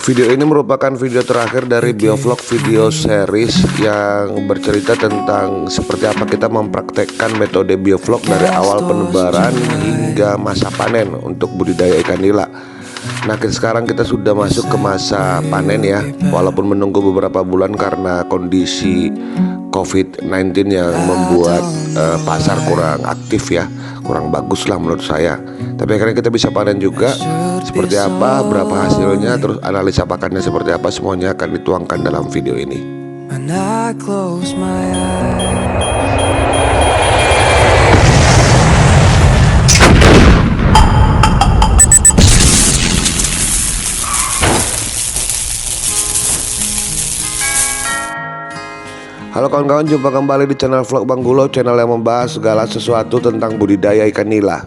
Video ini merupakan video terakhir dari biovlog video series yang bercerita tentang seperti apa kita mempraktekkan metode biovlog dari awal penebaran hingga masa panen untuk budidaya ikan nila. Nah, sekarang kita sudah masuk ke masa panen ya, walaupun menunggu beberapa bulan karena kondisi COVID-19 yang membuat pasar kurang aktif ya, kurang bagus lah menurut saya. Tapi akhirnya kita bisa panen juga. Seperti apa, berapa hasilnya, terus analisa pakannya seperti apa, semuanya akan dituangkan dalam video ini. Halo kawan-kawan, jumpa kembali di channel vlog Bang Gulo, channel yang membahas segala sesuatu tentang budidaya ikan nila.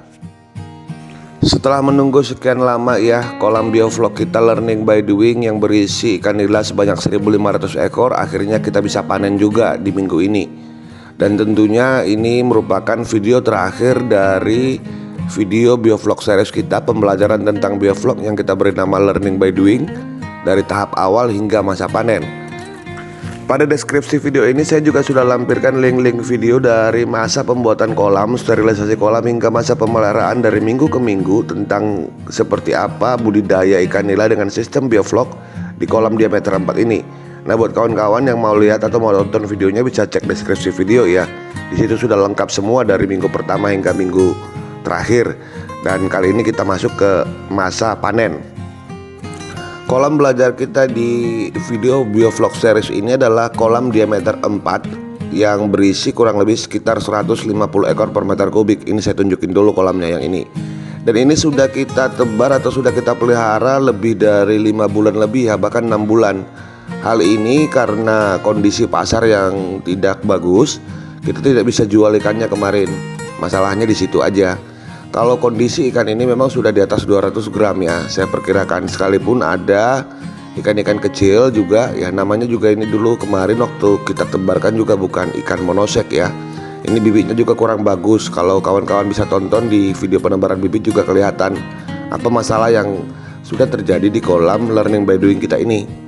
Setelah menunggu sekian lama ya, kolam biovlog kita Learning by Doing yang berisi ikan nila sebanyak 1.500 ekor akhirnya kita bisa panen juga di minggu ini. Dan tentunya ini merupakan video terakhir dari video biovlog series kita, pembelajaran tentang biovlog yang kita beri nama Learning by Doing dari tahap awal hingga masa panen. Pada deskripsi video ini saya juga sudah lampirkan link-link video dari masa pembuatan kolam, sterilisasi kolam hingga masa pemeliharaan dari minggu ke minggu tentang seperti apa budidaya ikan nila dengan sistem biovlog di kolam diameter 4 ini. Nah, buat kawan-kawan yang mau lihat atau mau nonton videonya bisa cek deskripsi video ya. Di situ sudah lengkap semua dari minggu pertama hingga minggu terakhir. Dan kali ini kita masuk ke masa panen. Kolam belajar kita di video biovlog series ini adalah kolam diameter 4 yang berisi kurang lebih sekitar 150 ekor per meter kubik. Ini saya tunjukin dulu kolamnya yang ini. Dan ini sudah kita tebar atau sudah kita pelihara lebih dari 5 bulan lebih ya, bahkan 6 bulan. Hal ini karena kondisi pasar yang tidak bagus, kita tidak bisa jual ikannya kemarin. Masalahnya di situ aja. Kalau kondisi ikan ini memang sudah di atas 200 gram ya, saya perkirakan, sekalipun ada ikan-ikan kecil juga ya, namanya juga ini dulu kemarin waktu kita tebarkan juga bukan ikan monosek ya. Ini bibitnya juga kurang bagus. Kalau kawan-kawan bisa tonton di video penebaran bibit juga kelihatan apa masalah yang sudah terjadi di kolam Learning by Doing kita ini.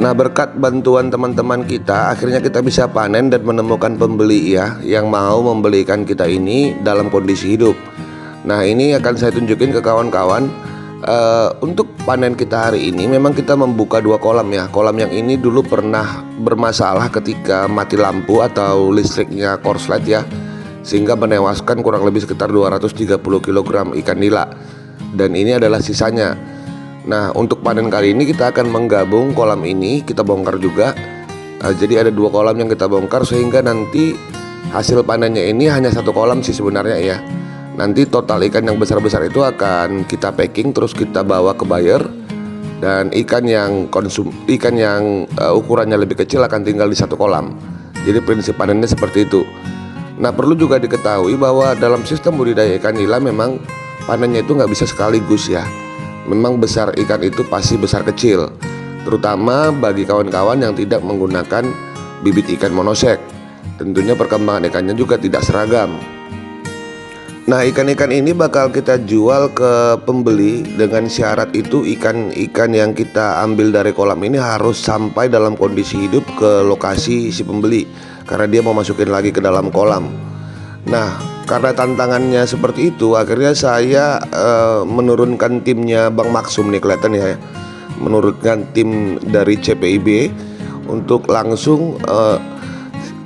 Nah, berkat bantuan teman-teman kita akhirnya kita bisa panen dan menemukan pembeli ya, yang mau membeli ikan kita ini dalam kondisi hidup. Nah, ini akan saya tunjukin ke kawan-kawan. Untuk panen kita hari ini memang kita membuka 2 kolam ya. Kolam yang ini dulu pernah bermasalah ketika mati lampu atau listriknya korslet ya, sehingga menewaskan kurang lebih sekitar 230 kg ikan nila. Dan ini adalah sisanya. Nah, untuk panen kali ini kita akan menggabung kolam ini, kita bongkar juga. Jadi ada 2 kolam yang kita bongkar sehingga nanti hasil panennya ini hanya 1 kolam sih sebenarnya ya. Nanti total ikan yang besar-besar itu akan kita packing terus kita bawa ke buyer. Dan ikan yang ukurannya lebih kecil akan tinggal di 1 kolam. Jadi prinsip panennya seperti itu. Nah, perlu juga diketahui bahwa dalam sistem budidaya ikan nila memang panennya itu nggak bisa sekaligus ya. Memang besar ikan itu pasti besar kecil, terutama bagi kawan-kawan yang tidak menggunakan bibit ikan monosek. Tentunya perkembangan ikannya juga tidak seragam. Nah, ikan-ikan ini bakal kita jual ke pembeli dengan syarat itu ikan-ikan yang kita ambil dari kolam ini harus sampai dalam kondisi hidup ke lokasi si pembeli, karena dia mau masukin lagi ke dalam kolam. Nah, karena tantangannya seperti itu, akhirnya saya menurunkan timnya Bang Maksum nih, kelihatan ya, menurunkan tim dari CPIB untuk langsung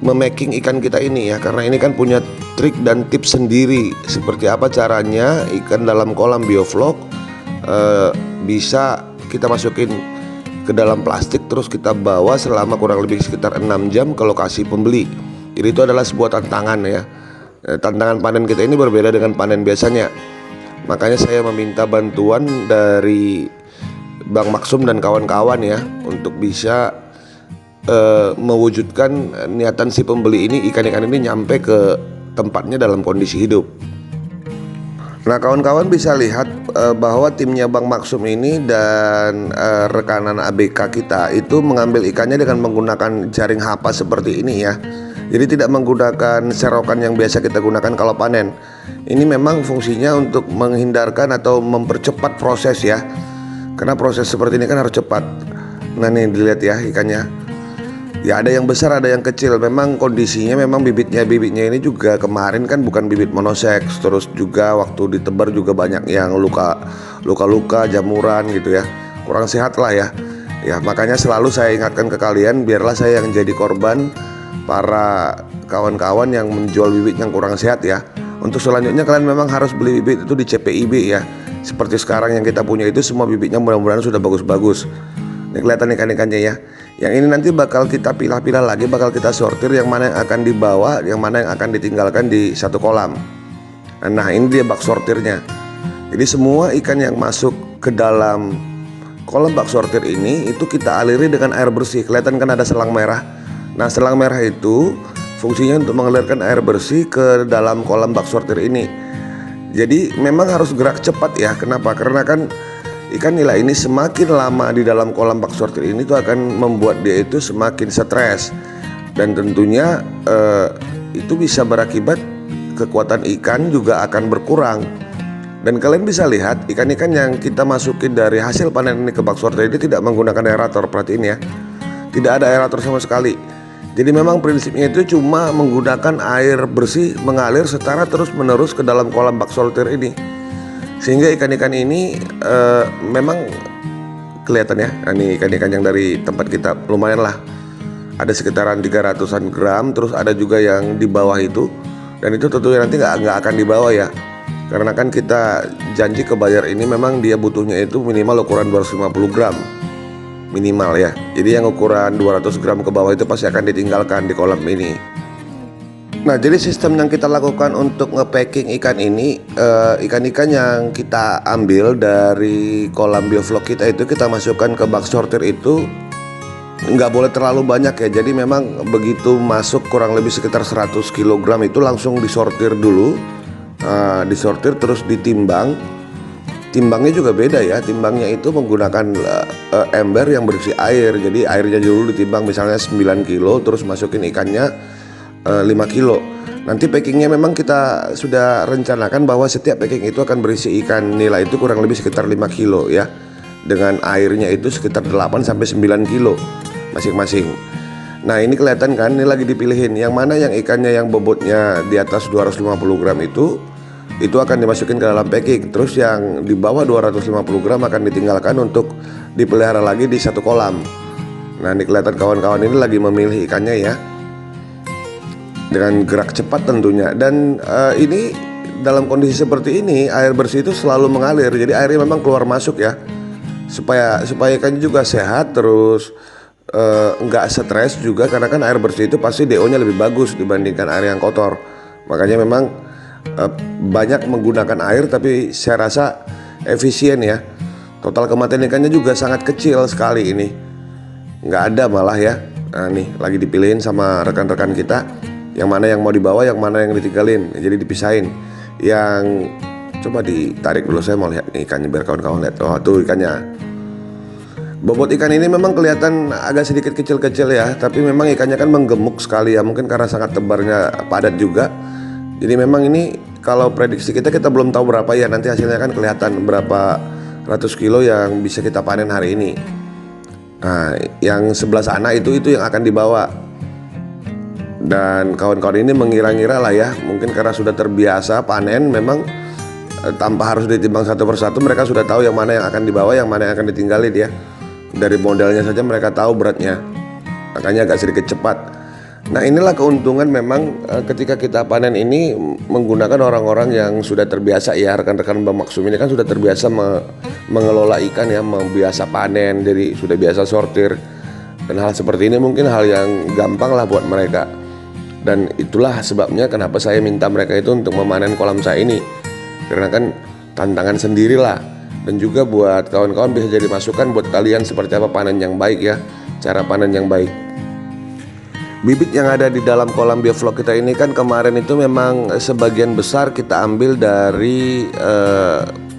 memaking ikan kita ini ya, karena ini kan punya trik dan tips sendiri seperti apa caranya ikan dalam kolam biovlog bisa kita masukin ke dalam plastik terus kita bawa selama kurang lebih sekitar 6 jam ke lokasi pembeli. Jadi itu adalah sebuah tantangan ya. Tantangan panen kita ini berbeda dengan panen biasanya. Makanya saya meminta bantuan dari Bang Maksum dan kawan-kawan ya, untuk bisa mewujudkan niatan si pembeli ini, ikan-ikan ini nyampe ke tempatnya dalam kondisi hidup. Nah, kawan-kawan bisa lihat bahwa timnya Bang Maksum ini dan rekanan ABK kita itu mengambil ikannya dengan menggunakan jaring hapa seperti ini ya. Jadi tidak menggunakan serokan yang biasa kita gunakan kalau panen. Ini memang fungsinya untuk menghindarkan atau mempercepat proses ya. karena proses seperti ini kan harus cepat. Nah nih dilihat ya ikannya, ya ada yang besar ada yang kecil. Memang kondisinya memang bibitnya ini juga kemarin kan bukan bibit monoseks. Terus juga waktu ditebar juga banyak yang luka jamuran gitu ya, kurang sehat lah ya. Ya makanya selalu saya ingatkan ke kalian, biarlah saya yang jadi korban para kawan-kawan yang menjual bibit yang kurang sehat ya. Untuk selanjutnya kalian memang harus beli bibit itu di CPIB ya. Seperti sekarang yang kita punya itu semua bibitnya mudah-mudahan sudah bagus-bagus. Ini kelihatan ikan-ikannya ya. Yang ini nanti bakal kita pilah-pilah lagi, bakal kita sortir yang mana yang akan dibawa, yang mana yang akan ditinggalkan di satu kolam. Nah ini dia bak sortirnya. Jadi semua ikan yang masuk ke dalam kolam bak sortir ini itu kita aliri dengan air bersih. Kelihatan kan ada selang merah. Nah selang merah itu fungsinya untuk mengalirkan air bersih ke dalam kolam bak sortir ini. Jadi memang harus gerak cepat ya. Kenapa? Karena kan ikan nila ini semakin lama di dalam kolam bak sortir ini tuh akan membuat dia itu semakin stres. Dan tentunya itu bisa berakibat kekuatan ikan juga akan berkurang. Dan kalian bisa lihat ikan-ikan yang kita masukin dari hasil panen ini ke bak sortir ini tidak menggunakan aerator. Perhatiin ya, tidak ada aerator sama sekali. Jadi memang prinsipnya itu cuma menggunakan air bersih mengalir secara terus-menerus ke dalam kolam bak sortir ini. Sehingga ikan-ikan ini memang kelihatan ya. Nah, ini ikan-ikan yang dari tempat kita lumayan lah. Ada sekitaran 300-an gram. Terus ada juga yang di bawah itu. Dan itu tentunya nanti nggak akan dibawa ya. Karena kan kita janji ke buyer ini memang dia butuhnya itu minimal ukuran 250 gram. Minimal ya. Jadi yang ukuran 200 gram ke bawah itu pasti akan ditinggalkan di kolam ini. Nah jadi sistem yang kita lakukan untuk nge-packing ikan ini, ikan-ikan yang kita ambil dari kolam bioflok kita itu kita masukkan ke bak sortir itu nggak boleh terlalu banyak ya. Jadi memang begitu masuk kurang lebih sekitar 100 kg itu langsung disortir dulu, disortir terus ditimbang. Timbangnya juga beda ya, timbangnya itu menggunakan ember yang berisi air. Jadi airnya dulu ditimbang misalnya 9 kilo, terus masukin ikannya 5 kilo. Nanti packingnya memang kita sudah rencanakan bahwa setiap packing itu akan berisi ikan nila itu kurang lebih sekitar 5 kilo ya. Dengan airnya itu sekitar 8 sampai 9 kilo masing-masing. Nah ini kelihatan kan, ini lagi dipilihin yang mana yang ikannya yang bobotnya di atas 250 gram itu akan dimasukin ke dalam packing. Terus yang di bawah 250 gram akan ditinggalkan untuk dipelihara lagi di satu kolam. Nah ini kelihatan kawan-kawan ini lagi memilih ikannya ya, dengan gerak cepat tentunya. Dan ini dalam kondisi seperti ini air bersih itu selalu mengalir. Jadi airnya memang keluar masuk ya, supaya ikannya juga sehat. Terus nggak stres juga, karena kan air bersih itu pasti DO nya lebih bagus dibandingkan air yang kotor. Makanya memang banyak menggunakan air, tapi saya rasa efisien ya. Total kematian ikannya juga sangat kecil sekali ini, nggak ada malah ya. Nah nih lagi dipilihin sama rekan-rekan kita, yang mana yang mau dibawa, yang mana yang ditinggalin. Jadi dipisahin. Yang coba ditarik dulu, saya mau lihat nih ikannya biar kawan-kawan lihat. Oh tuh ikannya. Bobot ikan ini memang kelihatan agak sedikit kecil-kecil ya, tapi memang ikannya kan menggemuk sekali ya, mungkin karena sangat tebarnya padat juga. Jadi memang ini kalau prediksi kita belum tahu berapa ya, nanti hasilnya kan kelihatan berapa ratus kilo yang bisa kita panen hari ini. Nah yang sebelah sana itu yang akan dibawa. Dan kawan-kawan ini mengira-ngira lah ya, mungkin karena sudah terbiasa panen, memang tanpa harus ditimbang satu persatu mereka sudah tahu yang mana yang akan dibawa, yang mana yang akan ditinggalin ya. Dari modelnya saja mereka tahu beratnya, makanya agak sedikit cepat. Nah inilah keuntungan memang ketika kita panen ini menggunakan orang-orang yang sudah terbiasa ya. Rekan-rekan Bang Maksum ini kan sudah terbiasa mengelola ikan ya, biasa panen, jadi sudah biasa sortir. Dan hal seperti ini mungkin hal yang gampang lah buat mereka. Dan itulah sebabnya kenapa saya minta mereka itu untuk memanen kolam saya ini, karena kan tantangan sendirilah. Dan juga buat kawan-kawan bisa jadi masukan buat kalian seperti apa panen yang baik ya, cara panen yang baik. Bibit yang ada di dalam kolam bioflok kita ini kan kemarin itu memang sebagian besar kita ambil dari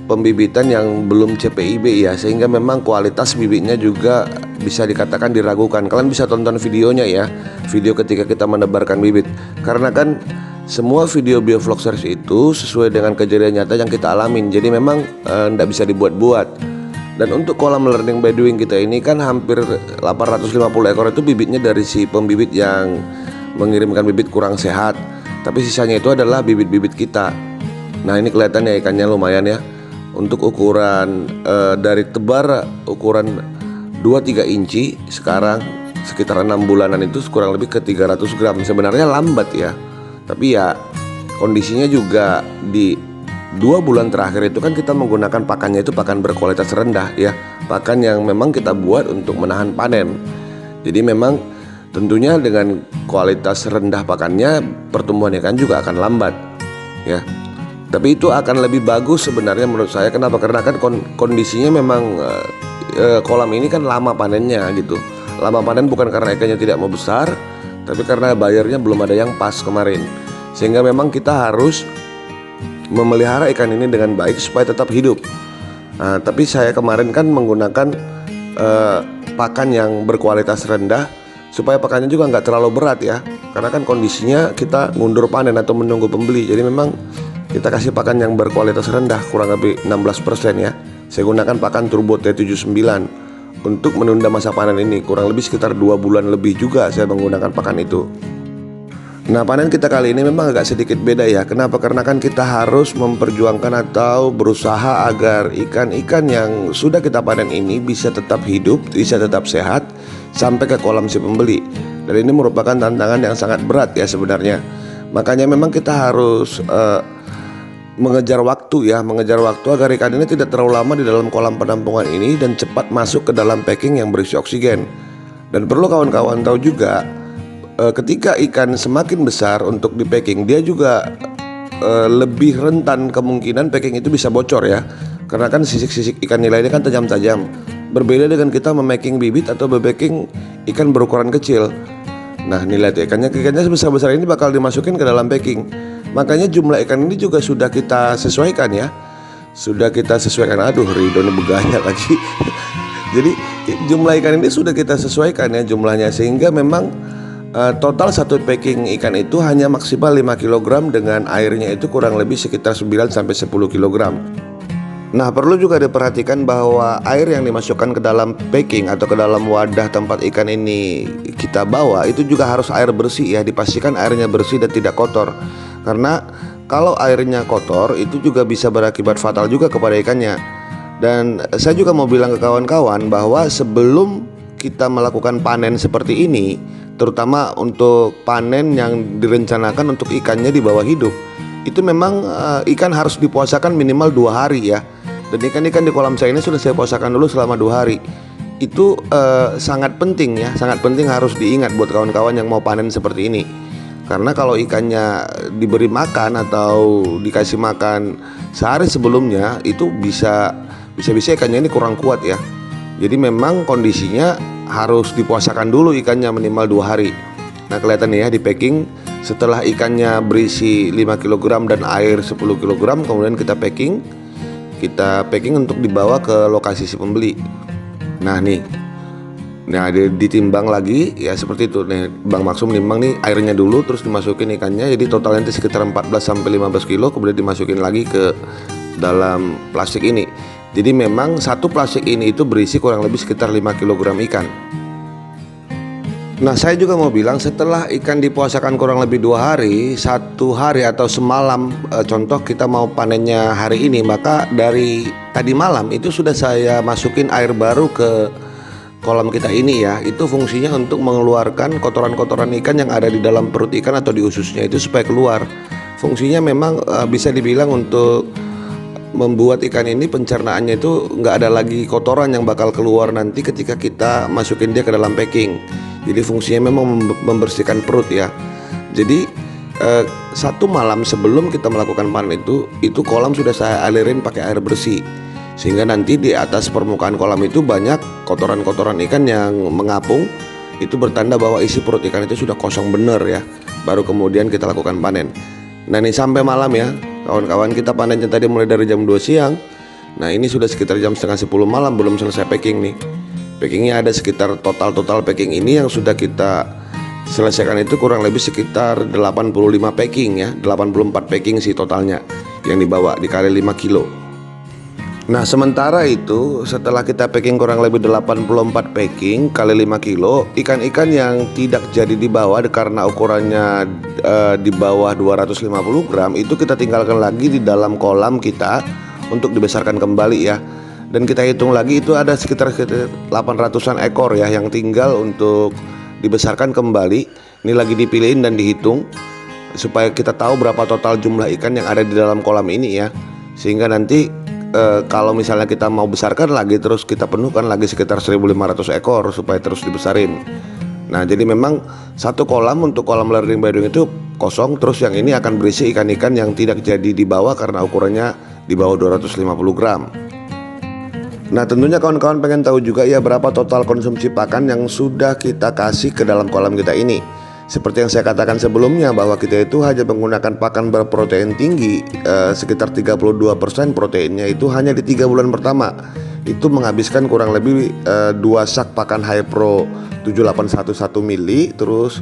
pembibitan yang belum CPIB ya, sehingga memang kualitas bibitnya juga bisa dikatakan diragukan. Kalian bisa tonton videonya ya, video ketika kita menebarkan bibit, karena kan semua video bioflok series itu sesuai dengan kejadian nyata yang kita alamin. Jadi memang tidak bisa dibuat-buat. Dan untuk kolam learning by doing kita ini kan hampir 850 ekor itu bibitnya dari si pembibit yang mengirimkan bibit kurang sehat. Tapi sisanya itu adalah bibit-bibit kita. Nah ini kelihatan ya ikannya lumayan ya. Untuk ukuran dari tebar ukuran 2-3 inci, sekarang sekitar 6 bulanan itu kurang lebih ke 300 gram. Sebenarnya lambat ya, tapi ya kondisinya juga di 2 bulan terakhir itu kan kita menggunakan pakannya itu pakan berkualitas rendah ya, pakan yang memang kita buat untuk menahan panen. Jadi memang tentunya dengan kualitas rendah pakannya pertumbuhan ikan juga akan lambat ya. Tapi itu akan lebih bagus sebenarnya menurut saya. Kenapa? Karena kan kondisinya memang kolam ini kan lama panennya gitu. Lama panen bukan karena ikannya tidak mau besar, tapi karena bayarnya belum ada yang pas kemarin. Sehingga memang kita harus memelihara ikan ini dengan baik supaya tetap hidup. Nah, tapi saya kemarin kan menggunakan pakan yang berkualitas rendah supaya pakannya juga nggak terlalu berat ya. Karena kan kondisinya kita ngundur panen atau menunggu pembeli. Jadi memang kita kasih pakan yang berkualitas rendah kurang lebih 16% ya. Saya gunakan pakan Turbo T79 untuk menunda masa panen ini. Kurang lebih sekitar 2 bulan lebih juga saya menggunakan pakan itu. Nah panen kita kali ini memang agak sedikit beda ya. Kenapa? Karena kan kita harus memperjuangkan atau berusaha agar ikan-ikan yang sudah kita panen ini bisa tetap hidup, bisa tetap sehat sampai ke kolam si pembeli. Dan ini merupakan tantangan yang sangat berat ya sebenarnya. Makanya memang kita harus mengejar waktu ya, mengejar waktu agar ikan ini tidak terlalu lama di dalam kolam penampungan ini dan cepat masuk ke dalam packing yang berisi oksigen. Dan perlu kawan-kawan tahu juga, ketika ikan semakin besar untuk di packing, dia juga lebih rentan kemungkinan packing itu bisa bocor ya. Karena kan sisik-sisik ikan nila ini kan tajam-tajam. Berbeda dengan kita memaking bibit atau bepacking ikan berukuran kecil. Nah nih lihat ya, ikannya sebesar-besar ini bakal dimasukin ke dalam packing. Makanya jumlah ikan ini juga sudah kita sesuaikan ya. Sudah kita sesuaikan. Aduh Ridho begaya lagi. Jadi jumlah ikan ini sudah kita sesuaikan ya jumlahnya. Sehingga memang total satu packing ikan itu hanya maksimal 5 kg dengan airnya itu kurang lebih sekitar 9-10 kg. Nah perlu juga diperhatikan bahwa air yang dimasukkan ke dalam packing atau ke dalam wadah tempat ikan ini kita bawa itu juga harus air bersih ya. Dipastikan airnya bersih dan tidak kotor. Karena kalau airnya kotor itu juga bisa berakibat fatal juga kepada ikannya. Dan saya juga mau bilang ke kawan-kawan bahwa sebelum kita melakukan panen seperti ini, terutama untuk panen yang direncanakan untuk ikannya di bawah hidup, itu memang ikan harus dipuasakan minimal 2 hari ya. Dan ikan-ikan di kolam saya ini sudah saya puasakan dulu selama 2 hari. Itu sangat penting ya, sangat penting harus diingat buat kawan-kawan yang mau panen seperti ini. Karena kalau ikannya diberi makan atau dikasih makan sehari sebelumnya, itu bisa ikannya ini kurang kuat ya. Jadi memang kondisinya harus dipuasakan dulu ikannya minimal 2 hari. Nah kelihatan ya di packing, setelah ikannya berisi 5 kg dan air 10 kg, kemudian kita packing untuk dibawa ke lokasi si pembeli. Nah nih, nah ditimbang lagi ya seperti itu nih. Bang Maksum nimbang nih airnya dulu, terus dimasukin ikannya. Jadi totalnya nanti sekitar 14-15 kilo, kemudian dimasukin lagi ke dalam plastik ini. Jadi memang satu plastik ini itu berisi kurang lebih sekitar 5 kg ikan. Nah saya juga mau bilang, setelah ikan dipuasakan kurang lebih 2 hari, 1 hari atau semalam, contoh kita mau panennya hari ini, maka dari tadi malam itu sudah saya masukin air baru ke kolam kita ini ya. Itu fungsinya untuk mengeluarkan kotoran-kotoran ikan yang ada di dalam perut ikan atau di ususnya itu supaya keluar. Fungsinya memang bisa dibilang untuk membuat ikan ini pencernaannya itu nggak ada lagi kotoran yang bakal keluar nanti ketika kita masukin dia ke dalam packing. Jadi fungsinya memang membersihkan perut ya. Jadi satu malam sebelum kita melakukan panen itu kolam sudah saya alirin pakai air bersih, sehingga nanti di atas permukaan kolam itu banyak kotoran-kotoran ikan yang mengapung. Itu bertanda bahwa isi perut ikan itu sudah kosong bener ya. Baru kemudian kita lakukan panen. Nah ini sampai malam ya kawan-kawan, kita panennya tadi mulai dari jam 2 siang. Nah ini sudah sekitar jam setengah 10 malam belum selesai packing nih. Packingnya ada sekitar total packing ini yang sudah kita selesaikan itu kurang lebih sekitar 85 packing ya, 84 packing sih totalnya yang dibawa dikali 5 kilo. Nah sementara itu setelah kita packing kurang lebih 84 packing kali 5 kilo, ikan-ikan yang tidak jadi dibawa karena ukurannya di bawah 250 gram itu kita tinggalkan lagi di dalam kolam kita untuk dibesarkan kembali ya. Dan kita hitung lagi itu ada sekitar 800-an ekor ya yang tinggal untuk dibesarkan kembali. Ini lagi dipilihin dan dihitung supaya kita tahu berapa total jumlah ikan yang ada di dalam kolam ini ya. Sehingga nanti kalau misalnya kita mau besarkan lagi terus kita penuhkan lagi sekitar 1.500 ekor supaya terus dibesarin. Nah jadi memang satu kolam untuk kolam learning by doing itu kosong, terus yang ini akan berisi ikan-ikan yang tidak jadi dibawa karena ukurannya di bawah 250 gram. Nah tentunya kawan-kawan pengen tahu juga ya berapa total konsumsi pakan yang sudah kita kasih ke dalam kolam kita ini. Seperti yang saya katakan sebelumnya bahwa kita itu hanya menggunakan pakan berprotein tinggi, sekitar 32% proteinnya itu hanya di 3 bulan pertama. Itu menghabiskan kurang lebih 2 sak pakan High Pro 7811 mili, terus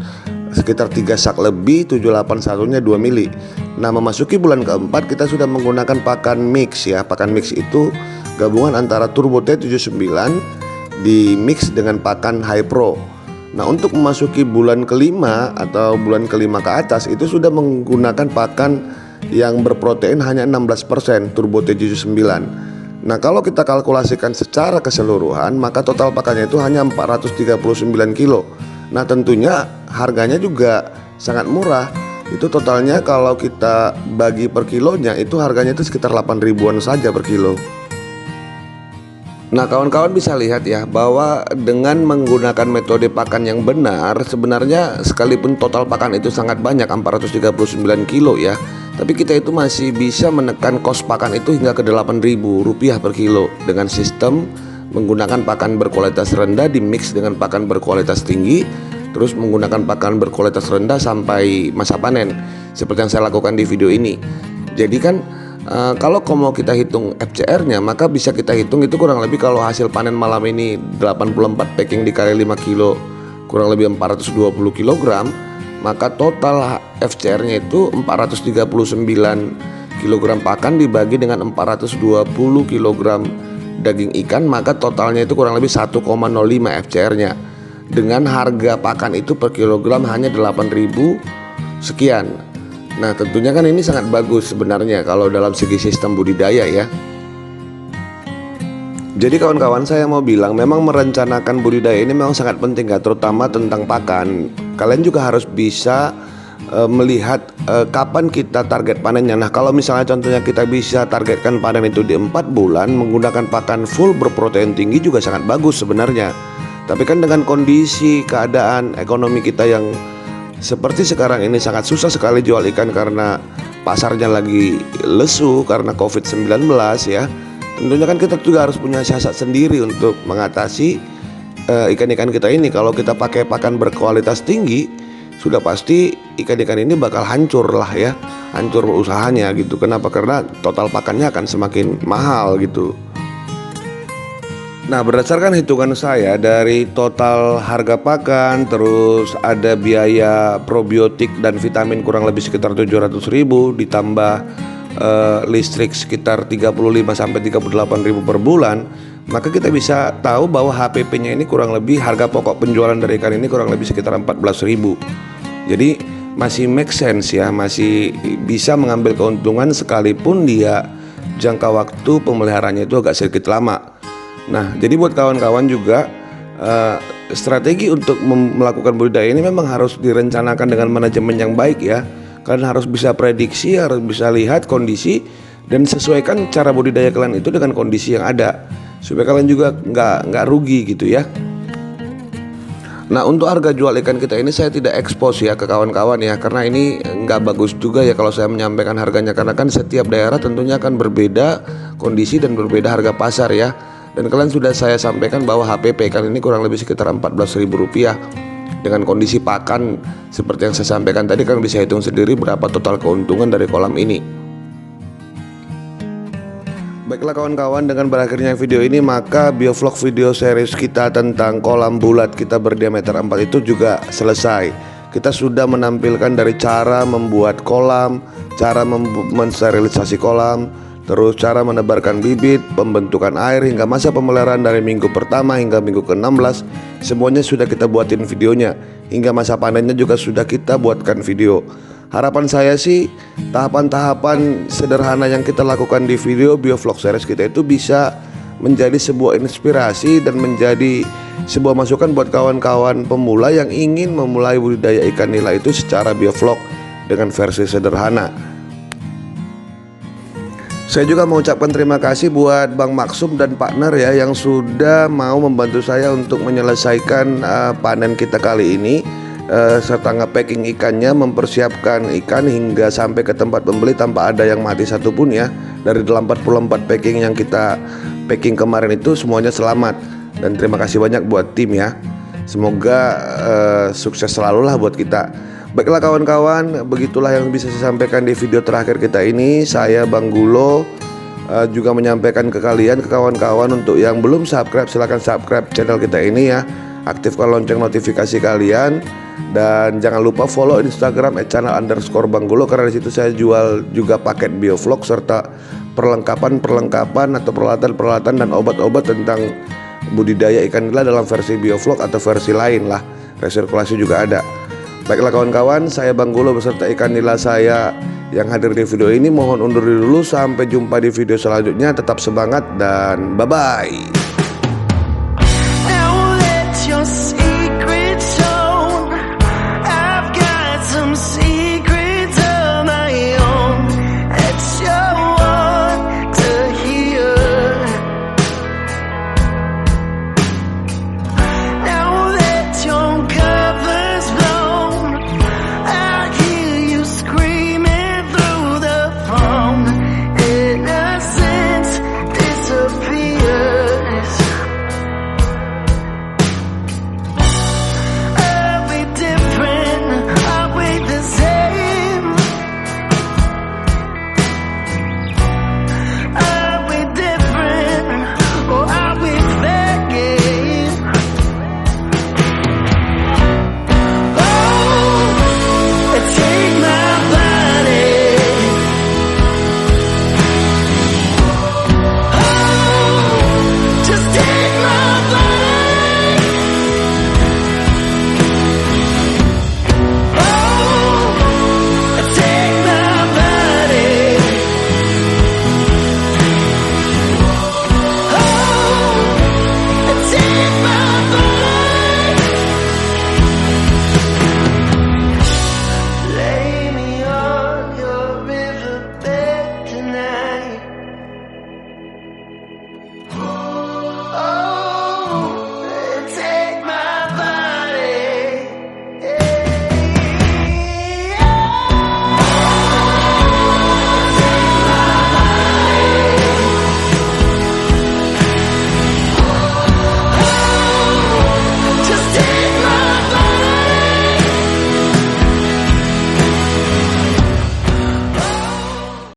sekitar 3 sak lebih 781 nya 2 mili. Nah memasuki bulan keempat kita sudah menggunakan pakan mix ya. Pakan mix itu gabungan antara Turbo T79 di mix dengan pakan High Pro. Nah untuk memasuki bulan kelima atau bulan kelima ke atas itu sudah menggunakan pakan yang berprotein hanya 16% Turbo T79. Nah kalau kita kalkulasikan secara keseluruhan maka total pakannya itu hanya 439 kilo. Nah tentunya harganya juga sangat murah. Itu totalnya kalau kita bagi per kilonya itu harganya itu sekitar 8 ribuan saja per kilo. Nah kawan-kawan bisa lihat ya bahwa dengan menggunakan metode pakan yang benar sebenarnya sekalipun total pakan itu sangat banyak 439 kilo ya, tapi kita itu masih bisa menekan kos pakan itu hingga ke Rp8.000 per kilo dengan sistem menggunakan pakan berkualitas rendah di mix dengan pakan berkualitas tinggi, terus menggunakan pakan berkualitas rendah sampai masa panen seperti yang saya lakukan di video ini. Jadi kan kalau mau kita hitung FCR-nya maka bisa kita hitung itu kurang lebih kalau hasil panen malam ini 84 packing dikali 5 kilo kurang lebih 420 kg, maka total FCR-nya itu 439 kg pakan dibagi dengan 420 kg daging ikan, maka totalnya itu kurang lebih 1,05 FCR-nya. Dengan harga pakan itu per kilogram hanya 8.000 sekian. Nah tentunya kan ini sangat bagus sebenarnya kalau dalam segi sistem budidaya ya. Jadi kawan-kawan saya mau bilang memang merencanakan budidaya ini memang sangat penting ya, terutama tentang pakan. Kalian juga harus bisa melihat kapan kita target panennya. Nah kalau misalnya contohnya kita bisa targetkan panen itu di 4 bulan menggunakan pakan full berprotein tinggi juga sangat bagus sebenarnya. Tapi kan dengan kondisi keadaan ekonomi kita yang seperti sekarang ini sangat susah sekali jual ikan karena pasarnya lagi lesu karena COVID-19 ya. Tentunya kan kita juga harus punya siasat sendiri untuk mengatasi ikan-ikan kita ini. Kalau kita pakai pakan berkualitas tinggi, sudah pasti ikan-ikan ini bakal hancur lah ya, hancur usahanya gitu. Kenapa? Karena total pakannya akan semakin mahal gitu. Nah berdasarkan hitungan saya dari total harga pakan, terus ada biaya probiotik dan vitamin kurang lebih sekitar 700.000 ditambah listrik sekitar 35-38.000 per bulan, maka kita bisa tahu bahwa HPP-nya ini kurang lebih harga pokok penjualan dari ikan ini kurang lebih sekitar 14.000. Jadi masih make sense ya, masih bisa mengambil keuntungan sekalipun dia jangka waktu pemeliharaannya itu agak sedikit lama. Nah jadi buat kawan-kawan juga strategi untuk melakukan budidaya ini memang harus direncanakan dengan manajemen yang baik ya. Kalian harus bisa prediksi, harus bisa lihat kondisi dan sesuaikan cara budidaya kalian itu dengan kondisi yang ada supaya kalian juga nggak rugi gitu ya. Nah untuk harga jual ikan kita ini saya tidak expose ya ke kawan-kawan ya, karena ini nggak bagus juga ya kalau saya menyampaikan harganya, karena kan setiap daerah tentunya akan berbeda kondisi dan berbeda harga pasar ya. Dan kalian sudah saya sampaikan bahwa HPP kali ini kurang lebih sekitar Rp14.000. Dengan kondisi pakan seperti yang saya sampaikan tadi, kalian bisa hitung sendiri berapa total keuntungan dari kolam ini. Baiklah kawan-kawan, dengan berakhirnya video ini maka biovlog video series kita tentang kolam bulat kita berdiameter 4 itu juga selesai. Kita sudah menampilkan dari cara membuat kolam, cara mensterilisasi kolam, terus cara menebarkan bibit, pembentukan air, hingga masa pemeliharaan dari minggu pertama hingga minggu ke-16, semuanya sudah kita buatin videonya. Hingga masa panennya juga sudah kita buatkan video. Harapan saya sih tahapan-tahapan sederhana yang kita lakukan di video biovlog series kita itu bisa menjadi sebuah inspirasi dan menjadi sebuah masukan buat kawan-kawan pemula yang ingin memulai budidaya ikan nila itu secara biovlog dengan versi sederhana. Saya juga mengucapkan terima kasih buat Bang Maksum dan partner ya yang sudah mau membantu saya untuk menyelesaikan panen kita kali ini, serta nge-packing ikannya, mempersiapkan ikan hingga sampai ke tempat pembeli tanpa ada yang mati satupun ya. Dari 84 packing yang kita packing kemarin itu semuanya selamat. Dan terima kasih banyak buat tim ya. Semoga sukses selalu lah buat kita. Baiklah kawan-kawan, begitulah yang bisa saya sampaikan di video terakhir kita ini. Saya Bang Gulo juga menyampaikan ke kalian, ke kawan-kawan, untuk yang belum subscribe silahkan subscribe channel kita ini ya. Aktifkan lonceng notifikasi kalian. Dan jangan lupa follow Instagram @channel_Bang Gulo, karena disitu saya jual juga paket biovlog serta perlengkapan atau peralatan dan obat-obat tentang budidaya ikan nila dalam versi biovlog atau versi lain lah. Resirkulasi juga ada. Baiklah kawan-kawan, saya Bang Gulo beserta ikan nila saya yang hadir di video ini mohon undur diri dulu. Sampai jumpa di video selanjutnya. Tetap semangat dan bye-bye.